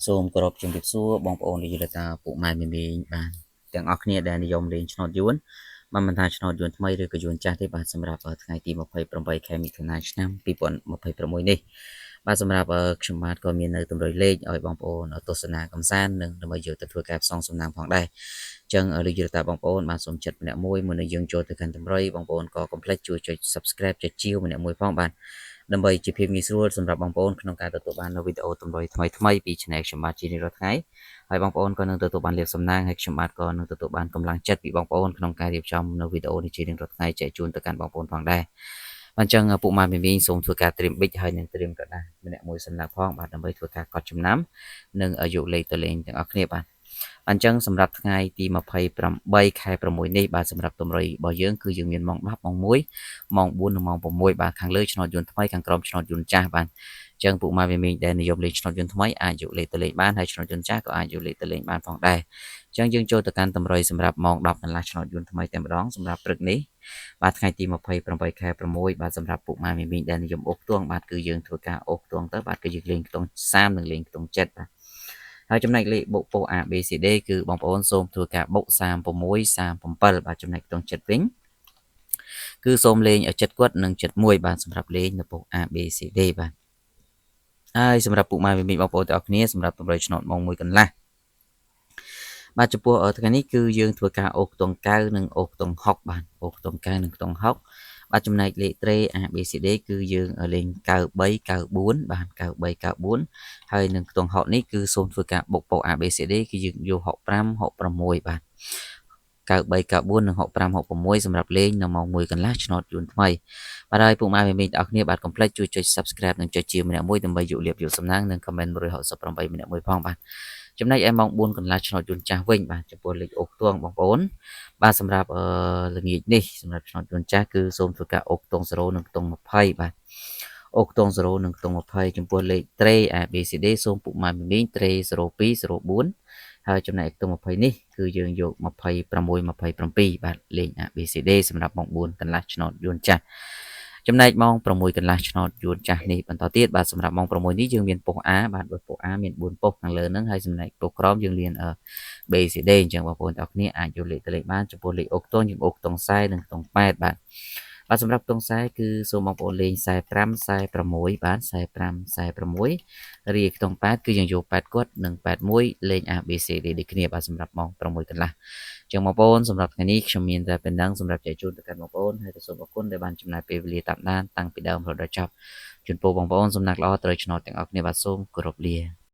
សូមគោរពជំរាបសួរបងប្អូននាយកតាពុកម៉ែមីមីងបាទទាំងអស់គ្នាដែលនិយមលេងឆ្នោតយួនមិនថាឆ្នោតយួនថ្មីឬក៏យួនចាស់ទេបាទសម្រាប់ថ្ងៃទី28ខែមិថុនាឆ្នាំ2026នេះបាទសម្រាប់ខ្ញុំបាទក៏មាននៅតម្រុយលេខឲ្យបងប្អូនទស្សនាកំសាន្តនិងដើម្បីយកទៅធ្វើការផ្សងសំណាងផងដែរអញ្ចឹងលោកយុរតាបងប្អូនបាទសូមចិត្តម្នាក់មួយមុននឹងយើងចូលទៅកាន់តម្រុយបងប្អូនក៏កុំភ្លេចជួយចុច Subscribe ចុចជាវម្នាក់មួយផងបាទដើម្បីជាភាពងាយស្រួលសម្រាប់បងប្អូនក្នុងការទទួលបាននូវវីដេអូតម្រុយថ្មីៗពី Channel ខ្ញុំបាទជារៀងរាល់ថ្ងៃហើយបងប្អូនក៏នឹងទទួលបានលាភសំណាងហើយខ្ញុំបាទក៏នឹងទទួលបានកម្លាំងចិត្តពីបងប្អូនក្នុងការរៀបចំនៅវីដេអូនេះជារៀងរាល់ថ្ងៃចែកជូនទៅកាន់បងប្អូនផងដែរអញ្ចឹងពុកម៉ែមីមីងសូមធ្វើការត្រៀមប៊ិចហើយនឹងត្រៀមក្រដាសម្នាក់មួយសម្រាប់ផងបាទដើម្បីធ្វើការកត់ចំណាំនិងយកលេខទៅលេងទាំងអស់គ្នាបាទអញ្ចឹងសម្រាប់ថ្ងៃទី28ខែ6នេះបាទសម្រាប់តម្រុយរបស់យើងគឺយើងមានម៉ោង10ម៉ោង1ម៉ោង4និងម៉ោង6បាទខាងលើឆ្នោតយន្តថ្មីខាងក្រោមឆ្នោតយន្តចាស់បាទអញ្ចឹងពុកម៉ែមីមីងដែលនិយមលេងឆ្នោតយន្តថ្មីអាចយកលេខទៅលេងបានហើយឆ្នោតយន្តចាស់ក៏អាចយកលេខទៅលេងបានផងដែរអញ្ចឹងយើងចូលទៅកាន់តម្រុយសម្រាប់ម៉ោង10កន្លះឆ្នោតយន្តថ្មីតែម្ដងសម្រាប់ព្រឹកនេះបាទថ្ងៃទី28ខែ6បាទសម្រាប់ពុកម៉ែមីមីងដែលនិយមអូសខ្ទង់បាទគឺយើងធ្វើការអូសខ្ទង់ទៅបាទគឺយើងលេងខ្ទង់30និងលេងខ្ទង់7បាទហើយចំណែកលេខបុកពោ A B C D គឺបងប្អូនសូមធ្វើការបុក36 37បាទចំណែកខ្ទង់7វិញគឺសូមលេង7គាត់និង71បាទសម្រាប់លេងនៅពុក A B C D បាទហើយសម្រាប់ពុកម៉ែមីមីបងប្អូនទាំងអស់គ្នាសម្រាប់តម្រុយឆ្នោតម៉ោង1កន្លះបាទចំពោះថ្ងៃនេះគឺយើងធ្វើការអូសខ្ទង់9និងអូសខ្ទង់60បាទអូសខ្ទង់9និងខ្ទង់60បាទចំណែកលេខត្រេ A B C D គឺយើងលេង93 94បាទ93 94ហើយនឹងខ្ទង់60នេះគឺសូមធ្វើការបុកពោ A B C D គឺយើងយក65 66បាទ93 94និង65 66សម្រាប់លេងនៅម៉ោង1កន្លះឆ្នោតយួនថ្មីបាទហើយពុកម៉ែមីមីងទាំងអស់គ្នាបាទកុំភ្លេចជួយចុច Subscribe និងចុចជាម្នាក់មួយដើម្បីយកលាភយកសំណាងនិង comment 168ម្នាក់មួយផងបាទចំណែកឯម៉ោង4កន្លះឆ្នោតយន្តចាស់វិញបាទចំពោះលេខអូសខ្ទង់បងប្អូនបាទសម្រាប់ល្ងាចនេះសម្រាប់ឆ្នោតយន្តចាស់គឺសូមធ្វើការអូសខ្ទង់0និងខ្ទង់20បាទអូសខ្ទង់0និងខ្ទង់20ចំពោះលេខត្រេ ABCD សូមពុកម៉ែមីមីងត្រេ02 04ហើយចំណែកខ្ទង់20នេះគឺយើងយក26 27បាទលេខ ABCD សម្រាប់ម៉ោង4កន្លះឆ្នោតយន្តចាស់ចំណែកម៉ោង6កន្លះឆ្នោតយួនចាស់នេះបន្តទៀតបាទសម្រាប់ម៉ោង6នេះយើងមានប៉ុស្តិ៍ A បាទបើប៉ុស្តិ៍ A មាន4ប៉ុស្តិ៍ខាងលើហ្នឹងហើយចំណែកប៉ុស្តិ៍ក្រោមយើងមាន BCD អញ្ចឹងបងប្អូនទាំងអស់គ្នាអាចយកលេខទៅលេខបានចំពោះលេខអូសខ្ទង់យើងអូសខ្ទង់40និងខ្ទង់8បាទសម្រាប់ខ្ទង់40គឺសូមបងប្អូនលេង45 46បាទ45 46រីខ្ទង់8គឺយើងយក8គាត់និង81លេង ABCD ដូចគ្នាបាទសម្រាប់ម៉ោង6កន្លះចឹងបងប្អូនសម្រាប់ថ្ងៃនេះខ្ញុំមានតែប៉ុណ្ណឹងសម្រាប់ចែកជូនទៅកាន់បងប្អូនហើយសូមអរគុណដែលបានចំណាយពេលវេលាតាមដានតាំងពីដើមរហូតដល់ចប់ជូនពរបងប្អូនសំណាងល្អត្រូវឆ្នោតទាំងអស់គ្នាបាទសូមគោរពលា